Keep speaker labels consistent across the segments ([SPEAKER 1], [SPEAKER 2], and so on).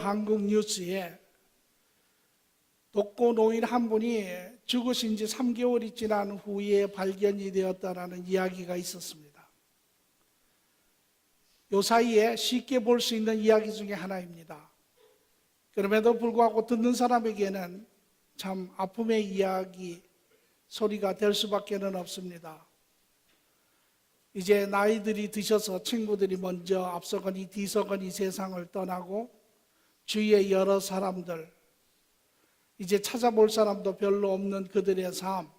[SPEAKER 1] 한국 뉴스에 독거노인 한 분이 죽으신 지 3개월이 지난 후에 발견이 되었다라는 이야기가 있었습니다. 요 사이에 쉽게 볼 수 있는 이야기 중에 하나입니다. 그럼에도 불구하고 듣는 사람에게는 참 아픔의 이야기, 소리가 될 수밖에 없습니다. 이제 나이들이 드셔서 친구들이 먼저 앞서거니 뒤서거니 세상을 떠나고 주위의 여러 사람들, 이제 찾아볼 사람도 별로 없는 그들의 삶,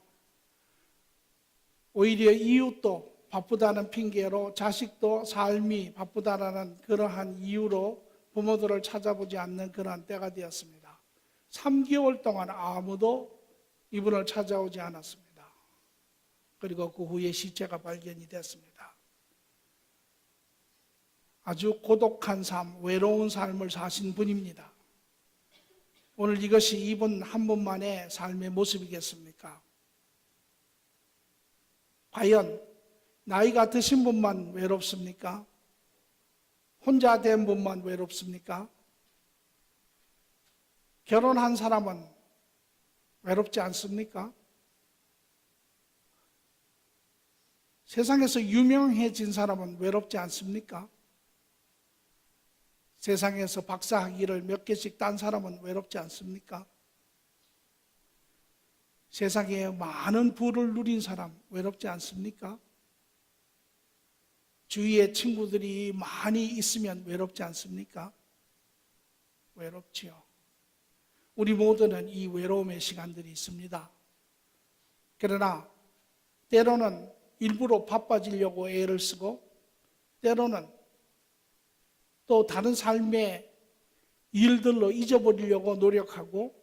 [SPEAKER 1] 오히려 이웃도 바쁘다는 핑계로 자식도 삶이 바쁘다라는 그러한 이유로 부모들을 찾아보지 않는 그러한 때가 되었습니다. 3개월 동안 아무도 이분을 찾아오지 않았습니다. 그리고 그 후에 시체가 발견이 됐습니다. 아주 고독한 삶, 외로운 삶을 사신 분입니다. 오늘 이것이 이분 한 분만의 삶의 모습이겠습니까? 과연 나이가 드신 분만 외롭습니까? 혼자 된 분만 외롭습니까? 결혼한 사람은 외롭지 않습니까? 세상에서 유명해진 사람은 외롭지 않습니까? 세상에서 박사학위를 몇 개씩 딴 사람은 외롭지 않습니까? 세상에 많은 부를 누린 사람 외롭지 않습니까? 주위에 친구들이 많이 있으면 외롭지 않습니까? 외롭지요. 우리 모두는 이 외로움의 시간들이 있습니다. 그러나 때로는 일부러 바빠지려고 애를 쓰고, 때로는 또 다른 삶의 일들로 잊어버리려고 노력하고,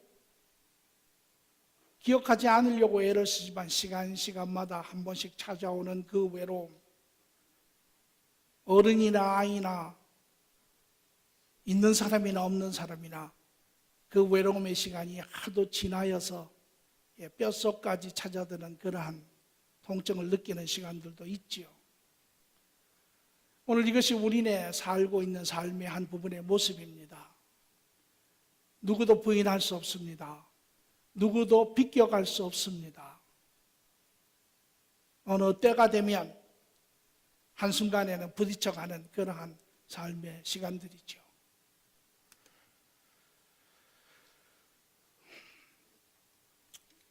[SPEAKER 1] 기억하지 않으려고 애를 쓰지만 시간마다 한 번씩 찾아오는 그 외로움, 어른이나 아이나 있는 사람이나 없는 사람이나 그 외로움의 시간이 하도 지나여서 뼛속까지 찾아드는 그러한 통증을 느끼는 시간들도 있지요. 오늘 이것이 우리네 살고 있는 삶의 한 부분의 모습입니다. 누구도 부인할 수 없습니다. 누구도 비껴갈 수 없습니다. 어느 때가 되면 한순간에는 부딪혀가는 그러한 삶의 시간들이죠.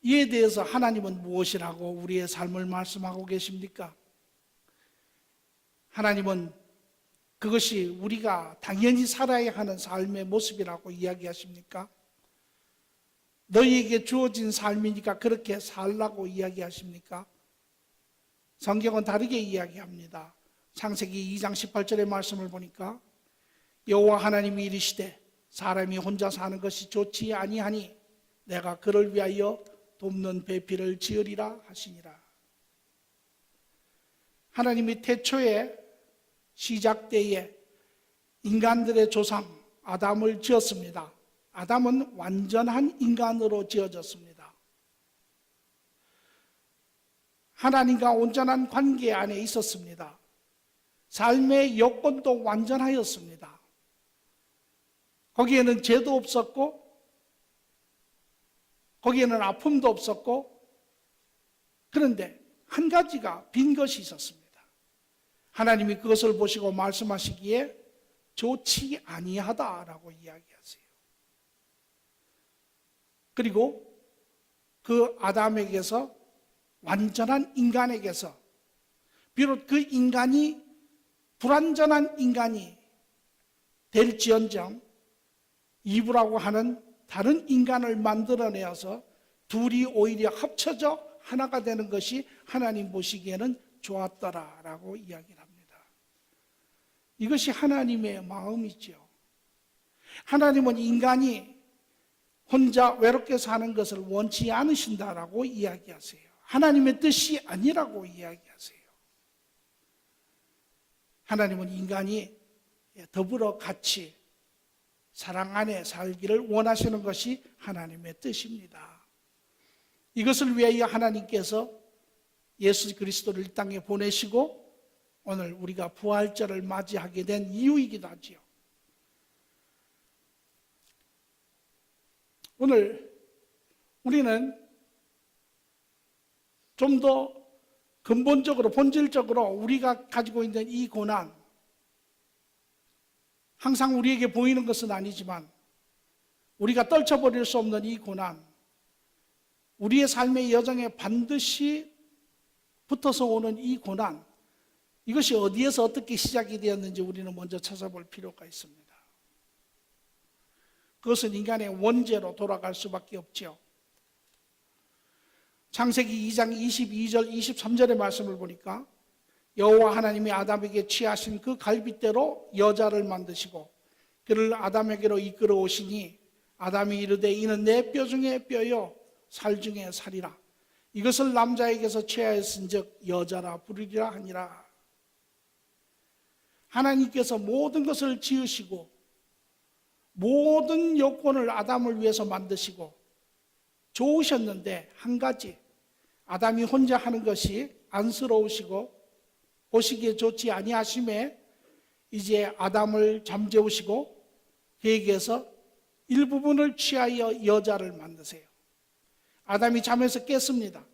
[SPEAKER 1] 이에 대해서 하나님은 무엇이라고 우리의 삶을 말씀하고 계십니까? 하나님은 그것이 우리가 당연히 살아야 하는 삶의 모습이라고 이야기하십니까? 너희에게 주어진 삶이니까 그렇게 살라고 이야기하십니까? 성경은 다르게 이야기합니다. 창세기 2장 18절의 말씀을 보니까 여호와 하나님이 이르시되 사람이 혼자 사는 것이 좋지 아니하니 내가 그를 위하여 돕는 배필을 지으리라 하시니라. 하나님이 태초에 시작 때에 인간들의 조상 아담을 지었습니다. 아담은 완전한 인간으로 지어졌습니다. 하나님과 온전한 관계 안에 있었습니다. 삶의 여건도 완전하였습니다. 거기에는 죄도 없었고, 거기에는 아픔도 없었고, 그런데 한 가지가 빈 것이 있었습니다. 하나님이 그것을 보시고 말씀하시기에 좋지 아니하다라고 이야기하세요. 그리고 그 아담에게서, 완전한 인간에게서, 비록 그 인간이 불완전한 인간이 될지언정 이브라고 하는 다른 인간을 만들어내어서 둘이 오히려 합쳐져 하나가 되는 것이 하나님 보시기에는 좋았더라라고 이야기를 합니다. 이것이 하나님의 마음이죠. 하나님은 인간이 혼자 외롭게 사는 것을 원치 않으신다라고 이야기하세요. 하나님의 뜻이 아니라고 이야기하세요. 하나님은 인간이 더불어 같이 사랑 안에 살기를 원하시는 것이 하나님의 뜻입니다. 이것을 위하여 하나님께서 예수 그리스도를 이 땅에 보내시고 오늘 우리가 부활절을 맞이하게 된 이유이기도 하지요. 오늘 우리는 좀 더 근본적으로, 본질적으로 우리가 가지고 있는 이 고난, 항상 우리에게 보이는 것은 아니지만 우리가 떨쳐버릴 수 없는 이 고난, 우리의 삶의 여정에 반드시 붙어서 오는 이 고난, 이것이 어디에서 어떻게 시작이 되었는지 우리는 먼저 찾아볼 필요가 있습니다. 그것은 인간의 원죄로 돌아갈 수밖에 없지요. 창세기 2장 22절 23절의 말씀을 보니까 여호와 하나님이 아담에게 취하신 그 갈빗대로 여자를 만드시고 그를 아담에게로 이끌어 오시니 아담이 이르되 이는 내 뼈 중에 뼈요 살 중에 살이라. 이것을 남자에게서 취하였은즉 여자라 부르리라 하니라. 하나님께서 모든 것을 지으시고 모든 여건을 아담을 위해서 만드시고 좋으셨는데 한 가지, 아담이 혼자 하는 것이 안쓰러우시고 보시기에 좋지 아니하심에 이제 아담을 잠재우시고 그에게서 일부분을 취하여 여자를 만드세요. 아담이 잠에서 깼습니다.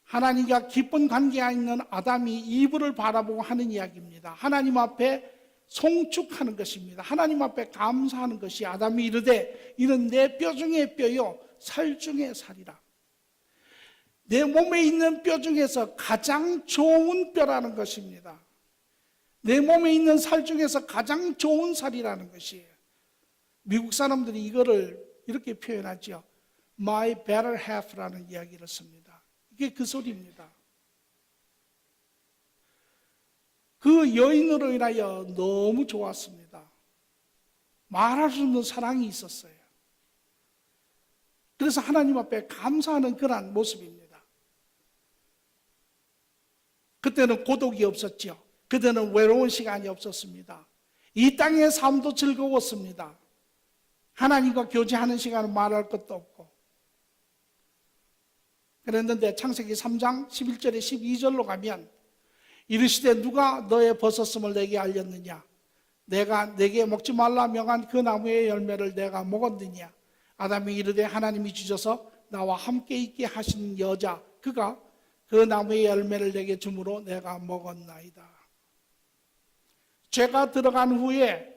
[SPEAKER 1] 하나님과 깊은 관계에 있는 아담이 이불을 바라보고 하는 이야기입니다. 하나님 앞에 송축하는 것입니다. 하나님 앞에 감사하는 것이, 아담이 이르되 이는 내 뼈 중에 뼈요 살 중에 살이라. 내 몸에 있는 뼈 중에서 가장 좋은 뼈라는 것입니다. 내 몸에 있는 살 중에서 가장 좋은 살이라는 것이에요. 미국 사람들이 이거를 이렇게 표현하죠. My better half라는 이야기를 씁니다. 이게 그 소리입니다. 그 여인으로 인하여 너무 좋았습니다. 말할 수 없는 사랑이 있었어요. 그래서 하나님 앞에 감사하는 그런 모습입니다. 그때는 고독이 없었죠. 그때는 외로운 시간이 없었습니다. 이 땅의 삶도 즐거웠습니다. 하나님과 교제하는 시간은 말할 것도 없고. 그랬는데 창세기 3장 11절에 12절로 가면 이르시되 누가 너의 벗었음을 내게 알렸느냐? 내가 내게 먹지 말라 명한 그 나무의 열매를 내가 먹었느냐? 아담이 이르되 하나님이 주셔서 나와 함께 있게 하신 여자 그가 그 나무의 열매를 내게 주므로 내가 먹었나이다. 죄가 들어간 후에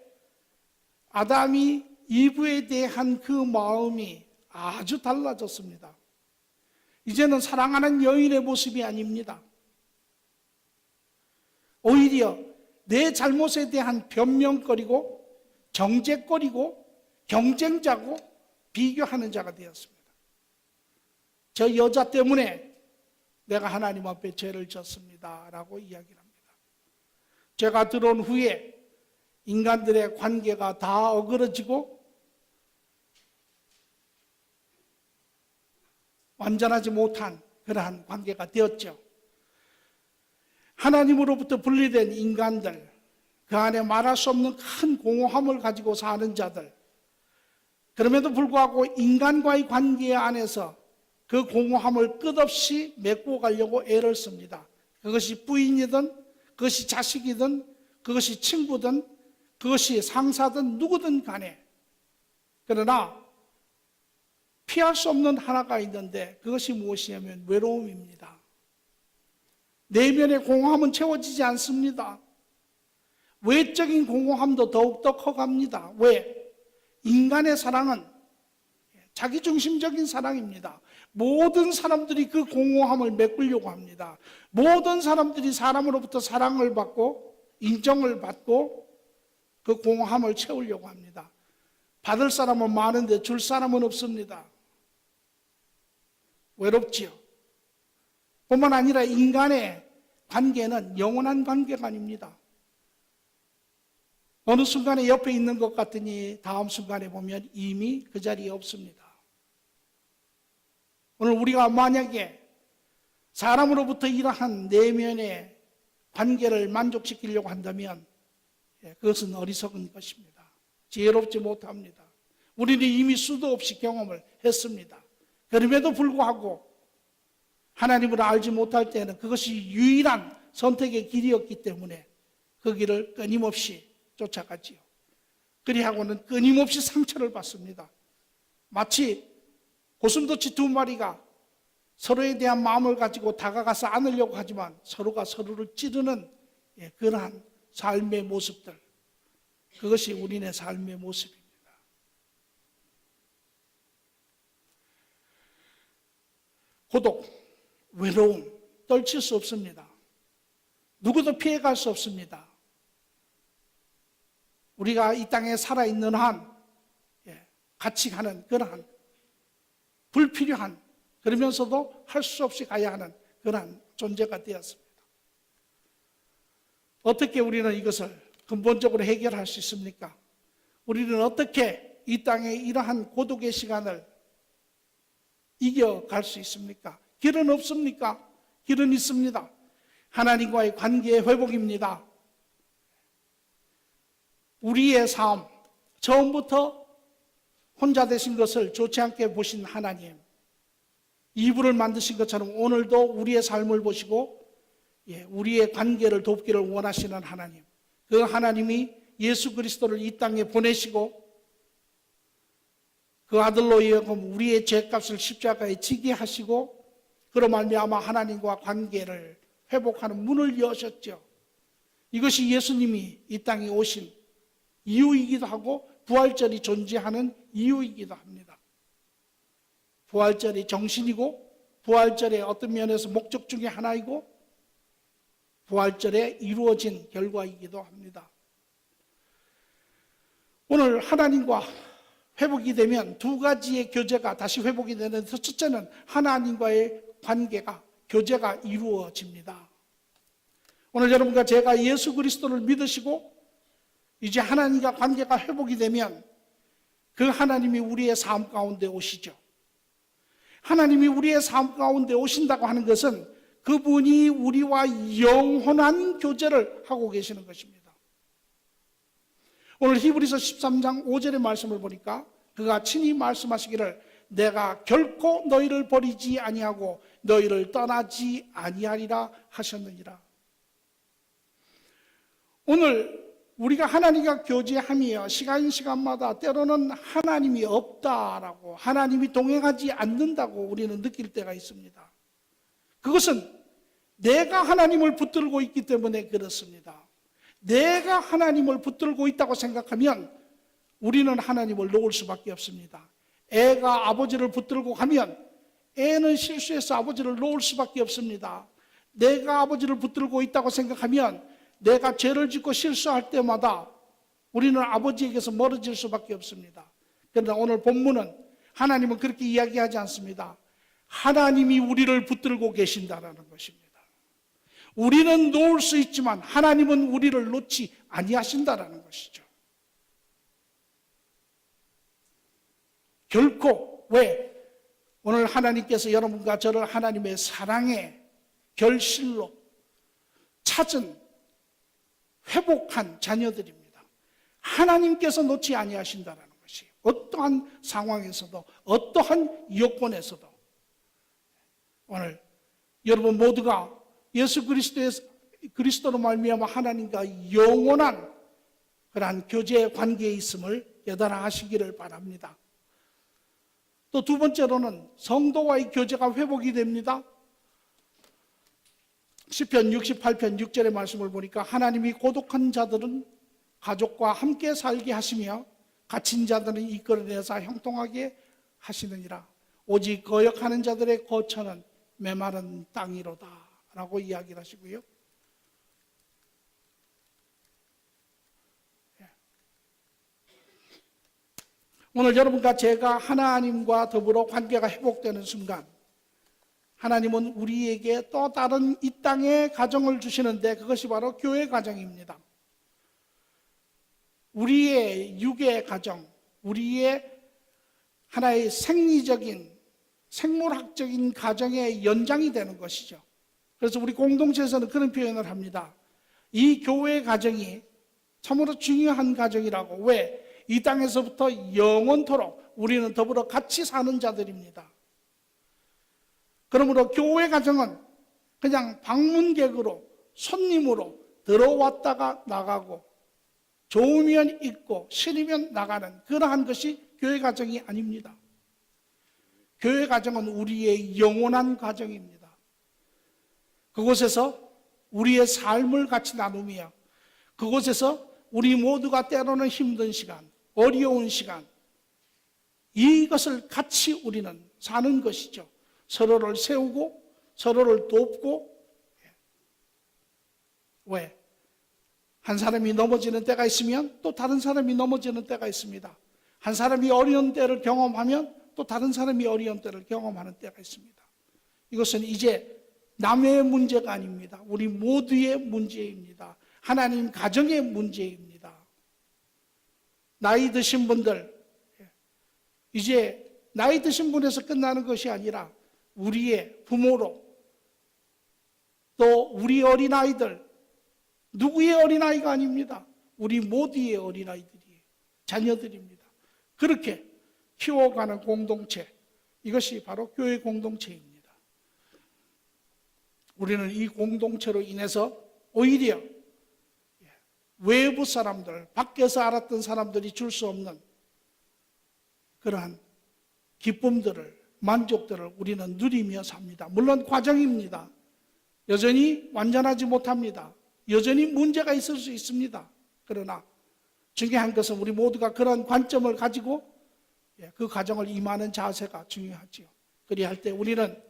[SPEAKER 1] 아담이 이브에 대한 그 마음이 아주 달라졌습니다. 이제는 사랑하는 여인의 모습이 아닙니다. 오히려 내 잘못에 대한 변명거리고 정죄거리고 경쟁자고 비교하는 자가 되었습니다. 저 여자 때문에 내가 하나님 앞에 죄를 졌습니다 라고 이야기를 합니다. 죄가 들어온 후에 인간들의 관계가 다 어그러지고 완전하지 못한 그러한 관계가 되었죠. 하나님으로부터 분리된 인간들, 그 안에 말할 수 없는 큰 공허함을 가지고 사는 자들, 그럼에도 불구하고 인간과의 관계 안에서 그 공허함을 끝없이 메꾸어 가려고 애를 씁니다. 그것이 부인이든 그것이 자식이든 그것이 친구든 그것이 상사든 누구든 간에. 그러나 피할 수 없는 하나가 있는데 그것이 무엇이냐면 외로움입니다. 내면의 공허함은 채워지지 않습니다. 외적인 공허함도 더욱더 커갑니다. 왜? 인간의 사랑은 자기중심적인 사랑입니다. 모든 사람들이 그 공허함을 메꾸려고 합니다. 모든 사람들이 사람으로부터 사랑을 받고 인정을 받고 그 공허함을 채우려고 합니다. 받을 사람은 많은데 줄 사람은 없습니다. 외롭지요. 뿐만 아니라 인간의 관계는 영원한 관계가 아닙니다. 어느 순간에 옆에 있는 것 같으니 다음 순간에 보면 이미 그 자리에 없습니다. 오늘 우리가 만약에 사람으로부터 이러한 내면의 관계를 만족시키려고 한다면 그것은 어리석은 것입니다. 지혜롭지 못합니다. 우리는 이미 수도 없이 경험을 했습니다. 그럼에도 불구하고 하나님을 알지 못할 때는 그것이 유일한 선택의 길이었기 때문에 그 길을 끊임없이 쫓아가지요. 그리하고는 끊임없이 상처를 받습니다. 마치 고슴도치 두 마리가 서로에 대한 마음을 가지고 다가가서 안으려고 하지만 서로가 서로를 찌르는 그러한 삶의 모습들, 그것이 우리네 삶의 모습입니다. 고독, 외로움 떨칠 수 없습니다. 누구도 피해갈 수 없습니다. 우리가 이 땅에 살아있는 한 같이 가는 그러한 불필요한, 그러면서도 할 수 없이 가야 하는 그러한 존재가 되었습니다. 어떻게 우리는 이것을 근본적으로 해결할 수 있습니까? 우리는 어떻게 이 땅에 이러한 고독의 시간을 이겨갈 수 있습니까? 길은 없습니까? 길은 있습니다. 하나님과의 관계의 회복입니다. 우리의 삶, 처음부터 혼자 되신 것을 좋지 않게 보신 하나님, 이불을 만드신 것처럼 오늘도 우리의 삶을 보시고 우리의 관계를 돕기를 원하시는 하나님, 그 하나님이 예수 그리스도를 이 땅에 보내시고 그 아들로 여김 우리의 죄값을 십자가에 지게 하시고 그로 말미암아 하나님과 관계를 회복하는 문을 여셨죠. 이것이 예수님이 이 땅에 오신 이유이기도 하고 부활절이 존재하는 이유이기도 합니다. 부활절이 정신이고 부활절의 어떤 면에서 목적 중에 하나이고 부활절에 이루어진 결과이기도 합니다. 오늘 하나님과 회복이 되면 두 가지의 교제가 다시 회복이 되는데, 첫째는 하나님과의 관계가, 교제가 이루어집니다. 오늘 여러분과 제가 예수 그리스도를 믿으시고 이제 하나님과 관계가 회복이 되면 그 하나님이 우리의 삶 가운데 오시죠. 하나님이 우리의 삶 가운데 오신다고 하는 것은 그분이 우리와 영원한 교제를 하고 계시는 것입니다. 오늘 히브리서 13장 5절의 말씀을 보니까 그가 친히 말씀하시기를 내가 결코 너희를 버리지 아니하고 너희를 떠나지 아니하리라 하셨느니라. 오늘 우리가 하나님과 교제하며 시간마다 때로는 하나님이 없다라고, 하나님이 동행하지 않는다고 우리는 느낄 때가 있습니다. 그것은 내가 하나님을 붙들고 있기 때문에 그렇습니다. 내가 하나님을 붙들고 있다고 생각하면 우리는 하나님을 놓을 수밖에 없습니다. 애가 아버지를 붙들고 가면 애는 실수해서 아버지를 놓을 수밖에 없습니다. 내가 아버지를 붙들고 있다고 생각하면 내가 죄를 짓고 실수할 때마다 우리는 아버지에게서 멀어질 수밖에 없습니다. 그러나 오늘 본문은 하나님은 그렇게 이야기하지 않습니다. 하나님이 우리를 붙들고 계신다라는 것입니다. 우리는 놓을 수 있지만 하나님은 우리를 놓지 아니하신다라는 것이죠. 결코, 왜? 오늘 하나님께서 여러분과 저를 하나님의 사랑의 결실로 찾은 회복한 자녀들입니다. 하나님께서 놓지 아니하신다라는 것이 어떠한 상황에서도 어떠한 여건에서도 오늘 여러분 모두가 예수 그리스도로 말미암아 하나님과 영원한 그러한 교제 관계에 있음을 깨달아 하시기를 바랍니다. 또 두 번째로는 성도와의 교제가 회복이 됩니다. 시편 68편 6절의 말씀을 보니까 하나님이 고독한 자들은 가족과 함께 살게 하시며 갇힌 자들은 이끌어내서 형통하게 하시느니라. 오직 거역하는 자들의 거처는 메마른 땅이로다 라고 이야기를 하시고요. 오늘 여러분과 제가 하나님과 더불어 관계가 회복되는 순간 하나님은 우리에게 또 다른 이 땅의 가정을 주시는데 그것이 바로 교회 가정입니다. 우리의 육의 가정, 우리의 하나의 생리적인, 생물학적인 가정의 연장이 되는 것이죠. 그래서 우리 공동체에서는 그런 표현을 합니다. 이 교회 가정이 참으로 중요한 가정이라고. 왜? 이 땅에서부터 영원토록 우리는 더불어 같이 사는 자들입니다. 그러므로 교회 가정은 그냥 방문객으로, 손님으로 들어왔다가 나가고 좋으면 있고 싫으면 나가는 그러한 것이 교회 가정이 아닙니다. 교회 가정은 우리의 영원한 가정입니다. 그곳에서 우리의 삶을 같이 나누며 그곳에서 우리 모두가 때로는 힘든 시간, 어려운 시간, 이것을 같이 우리는 사는 것이죠. 서로를 세우고 서로를 돕고. 왜? 한 사람이 넘어지는 때가 있으면 또 다른 사람이 넘어지는 때가 있습니다. 한 사람이 어려운 때를 경험하면 또 다른 사람이 어려운 때를 경험하는 때가 있습니다. 이것은 이제 남의 문제가 아닙니다. 우리 모두의 문제입니다. 하나님 가정의 문제입니다. 나이 드신 분들, 이제 나이 드신 분에서 끝나는 것이 아니라 우리의 부모로, 또 우리 어린아이들, 누구의 어린아이가 아닙니다. 우리 모두의 어린아이들이에요. 자녀들입니다. 그렇게 키워가는 공동체, 이것이 바로 교회 공동체입니다. 우리는 이 공동체로 인해서 오히려 외부 사람들, 밖에서 알았던 사람들이 줄 수 없는 그러한 기쁨들을, 만족들을 우리는 누리며 삽니다. 물론 과정입니다. 여전히 완전하지 못합니다. 여전히 문제가 있을 수 있습니다. 그러나 중요한 것은 우리 모두가 그런 관점을 가지고 그 과정을 임하는 자세가 중요하지요. 그리할 때 우리는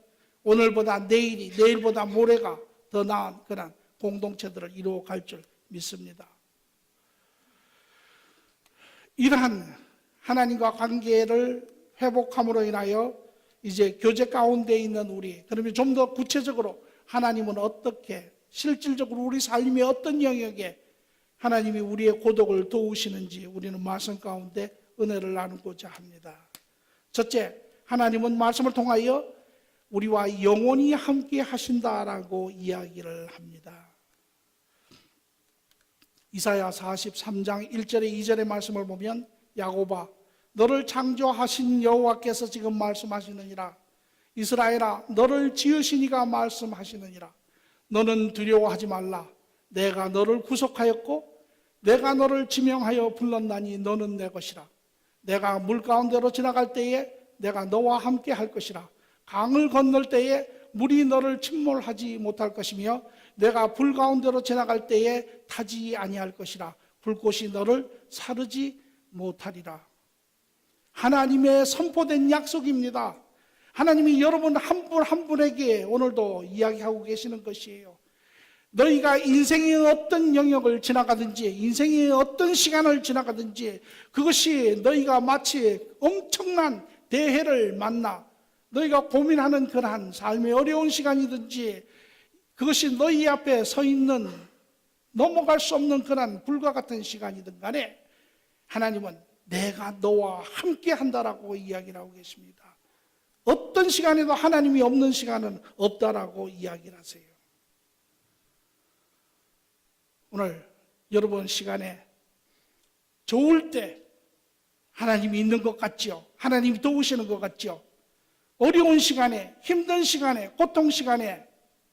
[SPEAKER 1] 오늘보다 내일이, 내일보다 모레가 더 나은 그런 공동체들을 이루어갈 줄 믿습니다. 이러한 하나님과 관계를 회복함으로 인하여 이제 교제 가운데 있는 우리, 그러면 좀 더 구체적으로 하나님은 어떻게 실질적으로 우리 삶의 어떤 영역에 하나님이 우리의 고독을 도우시는지 우리는 말씀 가운데 은혜를 나누고자 합니다. 첫째, 하나님은 말씀을 통하여 우리와 영원히 함께 하신다라고 이야기를 합니다. 이사야 43장 1절에 2절의 말씀을 보면 야곱아 너를 창조하신 여호와께서 지금 말씀하시느니라. 이스라엘아 너를 지으신 이가 말씀하시느니라. 너는 두려워하지 말라. 내가 너를 구속하였고 내가 너를 지명하여 불렀나니 너는 내 것이라. 내가 물 가운데로 지나갈 때에 내가 너와 함께 할 것이라. 강을 건널 때에 물이 너를 침몰하지 못할 것이며 내가 불 가운데로 지나갈 때에 타지 아니할 것이라. 불꽃이 너를 사르지 못하리라. 하나님의 선포된 약속입니다. 하나님이 여러분 한 분 한 분에게 오늘도 이야기하고 계시는 것이에요. 너희가 인생의 어떤 영역을 지나가든지 인생의 어떤 시간을 지나가든지 그것이 너희가 마치 엄청난 대해를 만나 너희가 고민하는 그러한 삶의 어려운 시간이든지 그것이 너희 앞에 서 있는 넘어갈 수 없는 그러한 불과 같은 시간이든 간에 하나님은 내가 너와 함께 한다라고 이야기를 하고 계십니다. 어떤 시간에도 하나님이 없는 시간은 없다라고 이야기를 하세요. 오늘 여러분 시간에 좋을 때 하나님이 있는 것 같죠? 하나님이 도우시는 것 같죠? 어려운 시간에, 힘든 시간에, 고통 시간에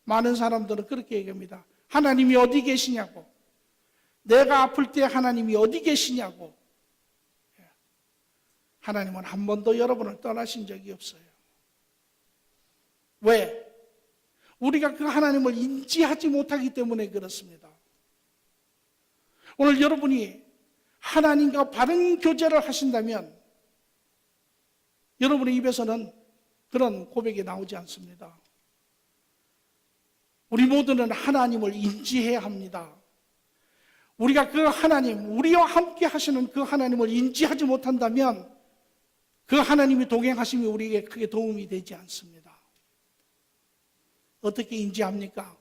[SPEAKER 1] 많은 사람들은 그렇게 얘기합니다. 하나님이 어디 계시냐고. 내가 아플 때 하나님이 어디 계시냐고. 하나님은 한 번도 여러분을 떠나신 적이 없어요. 왜? 우리가 그 하나님을 인지하지 못하기 때문에 그렇습니다. 오늘 여러분이 하나님과 바른 교제를 하신다면 여러분의 입에서는 그런 고백이 나오지 않습니다. 우리 모두는 하나님을 인지해야 합니다. 우리가 그 하나님, 우리와 함께 하시는 그 하나님을 인지하지 못한다면 그 하나님이 동행하심이 우리에게 크게 도움이 되지 않습니다. 어떻게 인지합니까?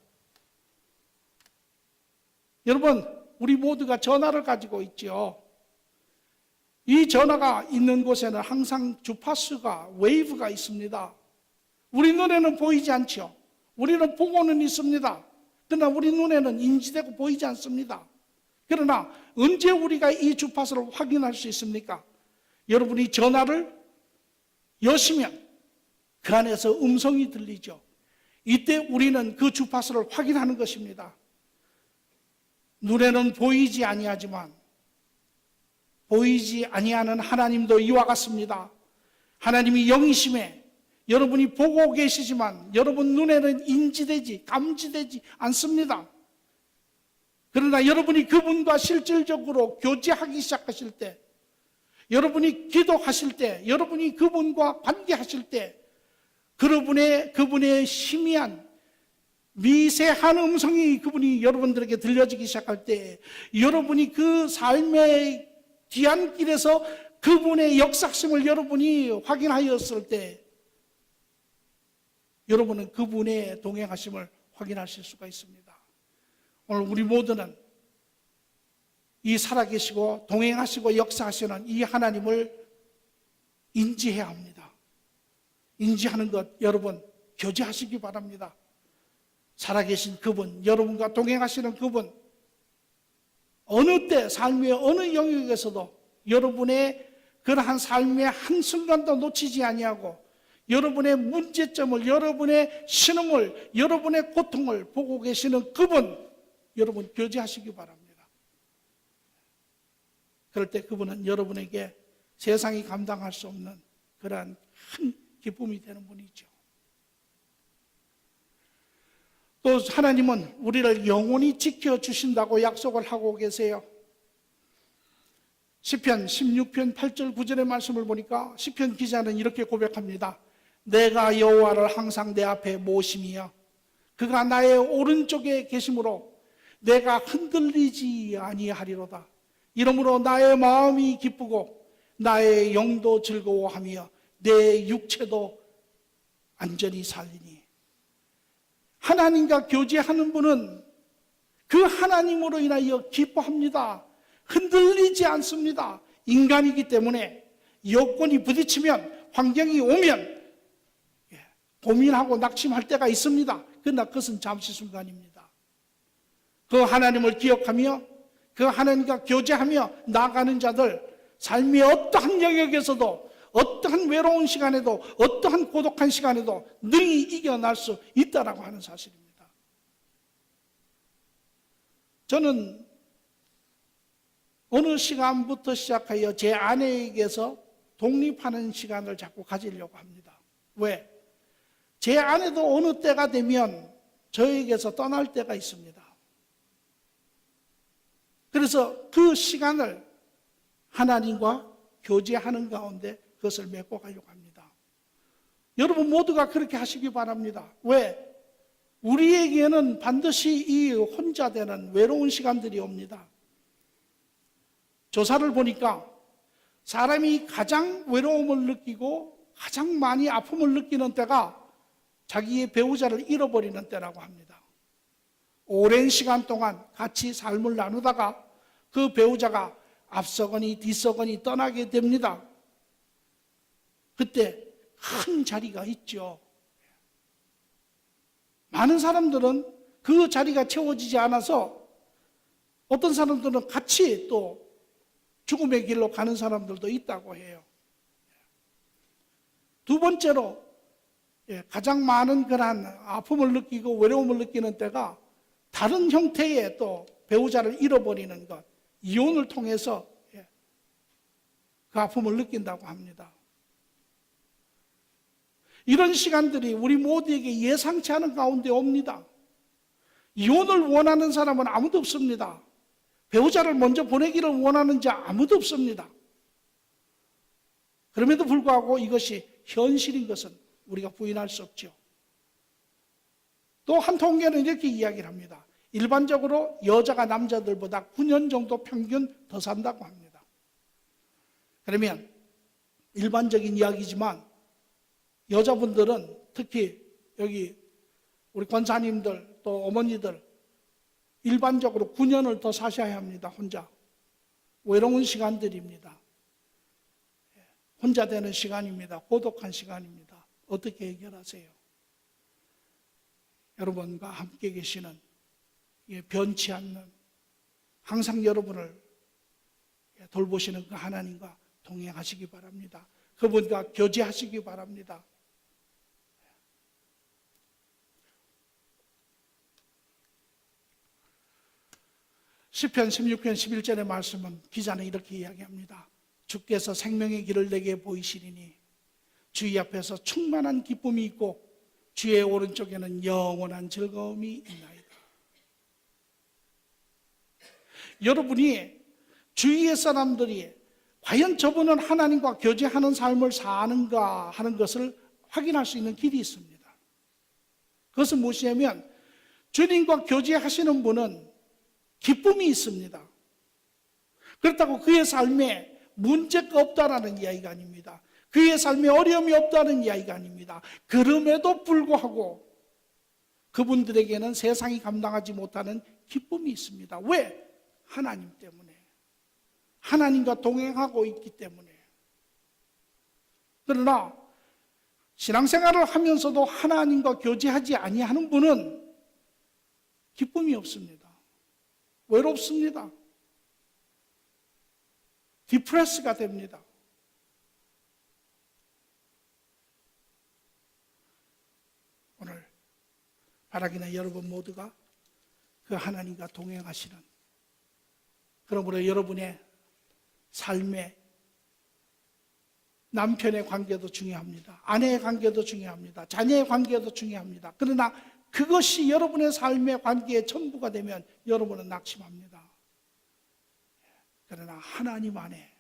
[SPEAKER 1] 여러분, 우리 모두가 전화를 가지고 있죠. 이 전화가 있는 곳에는 항상 주파수가, 웨이브가 있습니다. 우리 눈에는 보이지 않죠. 우리는 보고는 있습니다. 그러나 우리 눈에는 인지되고 보이지 않습니다. 그러나 언제 우리가 이 주파수를 확인할 수 있습니까? 여러분이 전화를 여시면 그 안에서 음성이 들리죠. 이때 우리는 그 주파수를 확인하는 것입니다. 눈에는 보이지 아니하지만 보이지 아니하는 하나님도 이와 같습니다. 하나님이 영이심에 여러분이 보고 계시지만 여러분 눈에는 인지되지, 감지되지 않습니다. 그러나 여러분이 그분과 실질적으로 교제하기 시작하실 때, 여러분이 기도하실 때, 여러분이 그분과 관계하실 때, 그분의 희미한 미세한 음성이 그분이 여러분들에게 들려지기 시작할 때, 여러분이 그 삶의 귀한 길에서 그분의 역사심을 여러분이 확인하였을 때, 여러분은 그분의 동행하심을 확인하실 수가 있습니다. 오늘 우리 모두는 이 살아계시고 동행하시고 역사하시는 이 하나님을 인지해야 합니다. 인지하는 것 여러분 교제하시기 바랍니다. 살아계신 그분, 여러분과 동행하시는 그분, 어느 때 삶의 어느 영역에서도 여러분의 그러한 삶의 한순간도 놓치지 아니하고 여러분의 문제점을, 여러분의 신음을, 여러분의 고통을 보고 계시는 그분, 여러분 교제하시기 바랍니다. 그럴 때 그분은 여러분에게 세상이 감당할 수 없는 그러한 큰 기쁨이 되는 분이죠. 또 하나님은 우리를 영원히 지켜주신다고 약속을 하고 계세요. 시편 16편 8절 9절의 말씀을 보니까 시편 기자는 이렇게 고백합니다. 내가 여호와를 항상 내 앞에 모심이여 그가 나의 오른쪽에 계심으로 내가 흔들리지 아니하리로다. 이러므로 나의 마음이 기쁘고 나의 영도 즐거워하며 내 육체도 안전히 살리니. 하나님과 교제하는 분은 그 하나님으로 인하여 기뻐합니다. 흔들리지 않습니다. 인간이기 때문에 여건이 부딪히면, 환경이 오면 고민하고 낙심할 때가 있습니다. 그러나 그것은 잠시 순간입니다. 그 하나님을 기억하며 그 하나님과 교제하며 나아가는 자들, 삶의 어떠한 영역에서도, 어떠한 외로운 시간에도, 어떠한 고독한 시간에도 능히 이겨날 수 있다라고 하는 사실입니다. 저는 어느 시간부터 시작하여 제 아내에게서 독립하는 시간을 자꾸 가지려고 합니다. 왜? 제 아내도 어느 때가 되면 저에게서 떠날 때가 있습니다. 그래서 그 시간을 하나님과 교제하는 가운데 그것을 메꿔 가려고 합니다. 여러분 모두가 그렇게 하시기 바랍니다. 왜? 우리에게는 반드시 이 혼자 되는 외로운 시간들이 옵니다. 조사를 보니까 사람이 가장 외로움을 느끼고 가장 많이 아픔을 느끼는 때가 자기의 배우자를 잃어버리는 때라고 합니다. 오랜 시간 동안 같이 삶을 나누다가 그 배우자가 앞서거니 뒤서거니 떠나게 됩니다. 그때 큰 자리가 있죠. 많은 사람들은 그 자리가 채워지지 않아서 어떤 사람들은 같이 또 죽음의 길로 가는 사람들도 있다고 해요. 두 번째로 가장 많은 그러한 아픔을 느끼고 외로움을 느끼는 때가 다른 형태의 또 배우자를 잃어버리는 것, 이혼을 통해서 그 아픔을 느낀다고 합니다. 이런 시간들이 우리 모두에게 예상치 않은 가운데 옵니다. 이혼을 원하는 사람은 아무도 없습니다. 배우자를 먼저 보내기를 원하는 자 아무도 없습니다. 그럼에도 불구하고 이것이 현실인 것은 우리가 부인할 수 없죠. 또 한 통계는 이렇게 이야기를 합니다. 일반적으로 여자가 남자들보다 9년 정도 평균 더 산다고 합니다. 그러면 일반적인 이야기지만 여자분들은 특히 여기 우리 권사님들 또 어머니들 일반적으로 9년을 더 사셔야 합니다. 혼자. 외로운 시간들입니다. 혼자 되는 시간입니다. 고독한 시간입니다. 어떻게 해결하세요? 여러분과 함께 계시는 변치 않는 항상 여러분을 돌보시는 그 하나님과 동행하시기 바랍니다. 그분과 교제하시기 바랍니다. 시편 16편 11절의 말씀은 기자는 이렇게 이야기합니다. 주께서 생명의 길을 내게 보이시리니 주의 앞에서 충만한 기쁨이 있고 주의 오른쪽에는 영원한 즐거움이 있나이다. 여러분이 주위의 사람들이 과연 저분은 하나님과 교제하는 삶을 사는가 하는 것을 확인할 수 있는 길이 있습니다. 그것은 무엇이냐면 주님과 교제하시는 분은 기쁨이 있습니다. 그렇다고 그의 삶에 문제가 없다라는 이야기가 아닙니다. 그의 삶에 어려움이 없다는 이야기가 아닙니다. 그럼에도 불구하고 그분들에게는 세상이 감당하지 못하는 기쁨이 있습니다. 왜? 하나님 때문에. 하나님과 동행하고 있기 때문에. 그러나 신앙생활을 하면서도 하나님과 교제하지 아니하는 분은 기쁨이 없습니다. 외롭습니다. 디프레스가 됩니다. 오늘 바라기는 여러분 모두가 그 하나님과 동행하시는, 그러므로 여러분의 삶에 남편의 관계도 중요합니다. 아내의 관계도 중요합니다. 자녀의 관계도 중요합니다. 그러나 그것이 여러분의 삶의 관계의 전부가 되면 여러분은 낙심합니다. 그러나 하나님 안에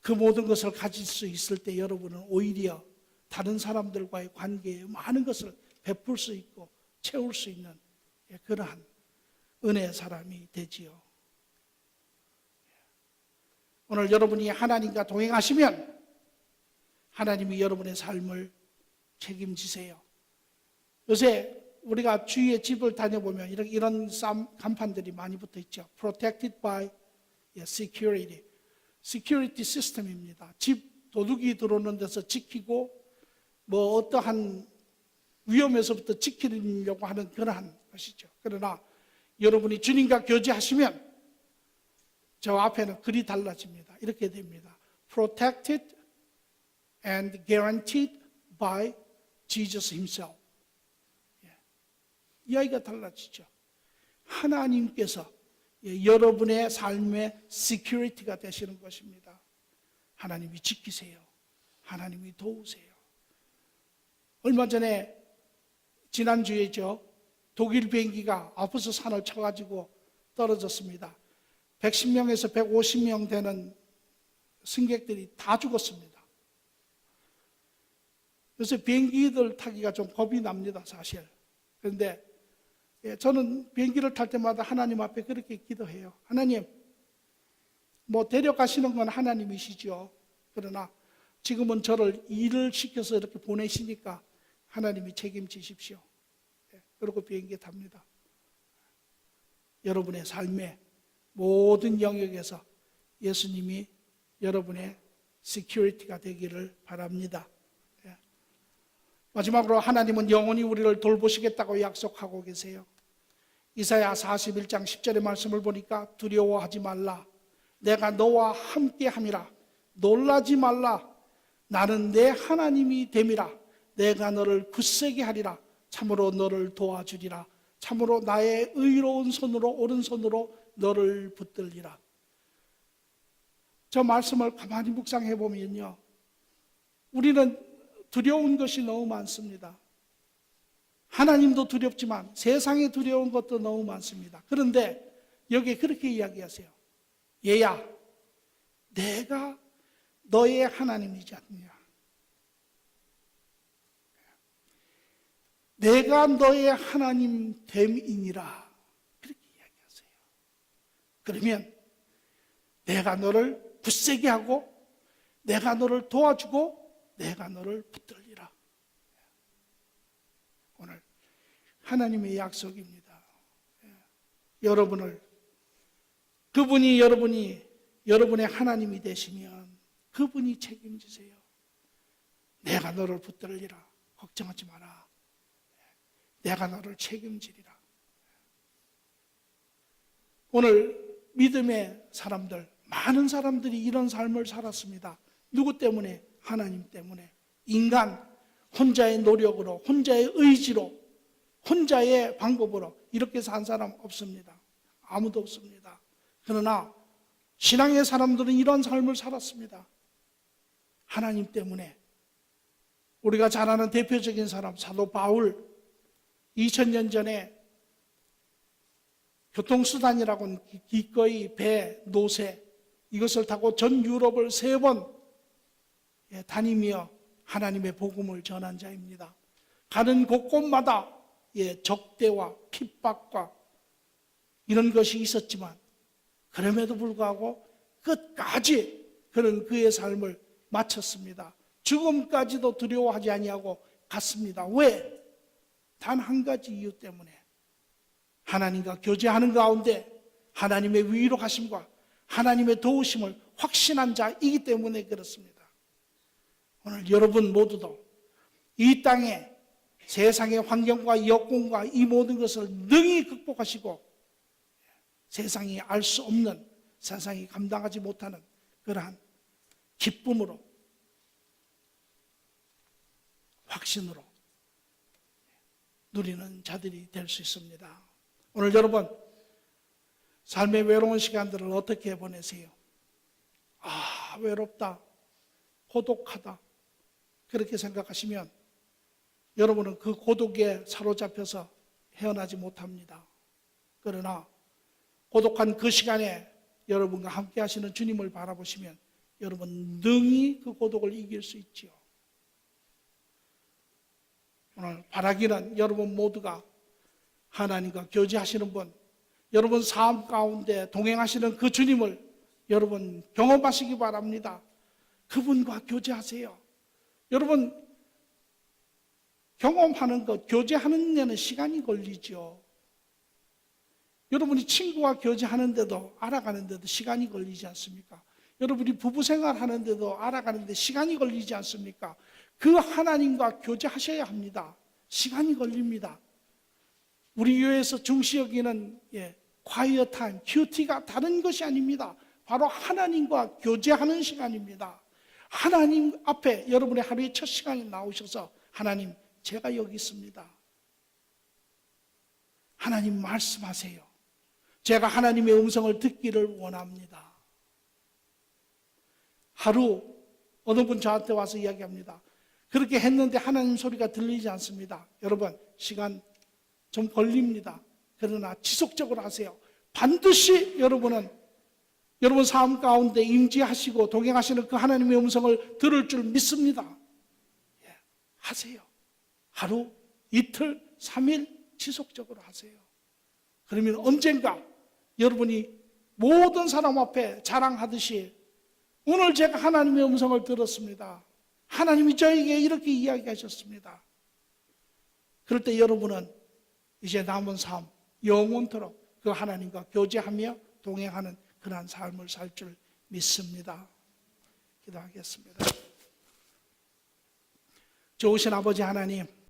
[SPEAKER 1] 그 모든 것을 가질 수 있을 때 여러분은 오히려 다른 사람들과의 관계에 많은 것을 베풀 수 있고 채울 수 있는 그러한 은혜의 사람이 되지요. 오늘 여러분이 하나님과 동행하시면 하나님이 여러분의 삶을 책임지세요. 요새 우리가 주위의 집을 다녀보면 이런 간판들이 많이 붙어 있죠. Protected by security. Security system입니다. 집 도둑이 들어오는 데서 지키고 뭐 어떠한 위험에서부터 지키려고 하는 그러한 것이죠. 그러나 여러분이 주님과 교제하시면 저 앞에는 글이 달라집니다. 이렇게 됩니다. Protected and guaranteed by Jesus himself. 이야기가 달라지죠. 하나님께서 여러분의 삶의 시큐리티가 되시는 것입니다. 하나님이 지키세요. 하나님이 도우세요. 얼마 전에 지난주에죠. 독일 비행기가 아프스 산을 쳐가지고 떨어졌습니다. 110명에서 150명 되는 승객들이 다 죽었습니다. 요새 비행기들 타기가 좀 겁이 납니다, 사실. 그런데 저는 비행기를 탈 때마다 하나님 앞에 그렇게 기도해요. 하나님, 뭐 데려가시는 건 하나님이시죠. 그러나 지금은 저를 일을 시켜서 이렇게 보내시니까 하나님이 책임지십시오. 그리고 비행기에 탑니다. 여러분의 삶의 모든 영역에서 예수님이 여러분의 시큐리티가 되기를 바랍니다. 마지막으로 하나님은 영원히 우리를 돌보시겠다고 약속하고 계세요. 이사야 41장 10절의 말씀을 보니까 두려워하지 말라. 내가 너와 함께함이라. 놀라지 말라. 나는 내 하나님이 됨이라. 내가 너를 굳세게 하리라. 참으로 너를 도와주리라. 참으로 나의 의로운 손으로 오른손으로 너를 붙들리라. 저 말씀을 가만히 묵상해 보면요, 우리는 두려운 것이 너무 많습니다. 하나님도 두렵지만 세상에 두려운 것도 너무 많습니다. 그런데 여기에 그렇게 이야기하세요. 얘야, 내가 너의 하나님이지 않느냐. 내가 너의 하나님 됨이니라. 그렇게 이야기하세요. 그러면 내가 너를 굳세게 하고 내가 너를 도와주고 내가 너를 붙들리라. 오늘 하나님의 약속입니다. 그분이 여러분의 하나님이 되시면 그분이 책임지세요. 내가 너를 붙들리라. 걱정하지 마라. 내가 너를 책임지리라. 오늘 믿음의 사람들, 많은 사람들이 이런 삶을 살았습니다. 누구 때문에? 하나님 때문에. 인간 혼자의 노력으로, 혼자의 의지로, 혼자의 방법으로 이렇게 산 사람 없습니다. 아무도 없습니다. 그러나 신앙의 사람들은 이런 삶을 살았습니다. 하나님 때문에. 우리가 잘 아는 대표적인 사람 사도 바울, 2000년 전에 교통수단이라고는 기꺼이 배, 노새 이것을 타고 전 유럽을 3번 다니며 하나님의 복음을 전한 자입니다. 가는 곳곳마다 적대와 핍박과 이런 것이 있었지만 그럼에도 불구하고 끝까지 그는 그의 삶을 마쳤습니다. 죽음까지도 두려워하지 아니하고 갔습니다. 왜? 단 한 가지 이유 때문에 하나님과 교제하는 가운데 하나님의 위로하심과 하나님의 도우심을 확신한 자이기 때문에 그렇습니다. 오늘 여러분 모두도 이 땅에 세상의 환경과 여건과 이 모든 것을 능히 극복하시고 세상이 알 수 없는, 세상이 감당하지 못하는 그러한 기쁨으로, 확신으로 누리는 자들이 될 수 있습니다. 오늘 여러분 삶의 외로운 시간들을 어떻게 보내세요? 외롭다, 고독하다 그렇게 생각하시면 여러분은 그 고독에 사로잡혀서 헤어나지 못합니다. 그러나 고독한 그 시간에 여러분과 함께 하시는 주님을 바라보시면 여러분 능히 그 고독을 이길 수 있지요. 오늘 바라기는 여러분 모두가 하나님과 교제하시는 분, 여러분 삶 가운데 동행하시는 그 주님을 여러분 경험하시기 바랍니다. 그분과 교제하세요. 여러분 경험하는 것, 교제하는 데는 시간이 걸리죠. 여러분이 친구와 교제하는데도 알아가는데도 시간이 걸리지 않습니까? 여러분이 부부생활 하는데도 알아가는데 시간이 걸리지 않습니까? 그 하나님과 교제하셔야 합니다. 시간이 걸립니다. 우리 교회에서 중시 여기는 quiet time, 큐티가 다른 것이 아닙니다. 바로 하나님과 교제하는 시간입니다. 하나님 앞에 여러분의 하루의 첫 시간에 나오셔서 하나님 제가 여기 있습니다. 하나님 말씀하세요. 제가 하나님의 음성을 듣기를 원합니다. 하루 어느 분 저한테 와서 이야기합니다. 그렇게 했는데 하나님 소리가 들리지 않습니다. 여러분 시간 좀 걸립니다. 그러나 지속적으로 하세요. 반드시 여러분은 여러분 삶 가운데 임재하시고 동행하시는 그 하나님의 음성을 들을 줄 믿습니다. 하세요. 하루, 이틀, 3일 지속적으로 하세요. 그러면 언젠가 여러분이 모든 사람 앞에 자랑하듯이 오늘 제가 하나님의 음성을 들었습니다. 하나님이 저에게 이렇게 이야기하셨습니다. 그럴 때 여러분은 이제 남은 삶 영원토록 그 하나님과 교제하며 동행하는 그러한 삶을 살 줄 믿습니다. 기도하겠습니다. 좋으신 아버지 하나님,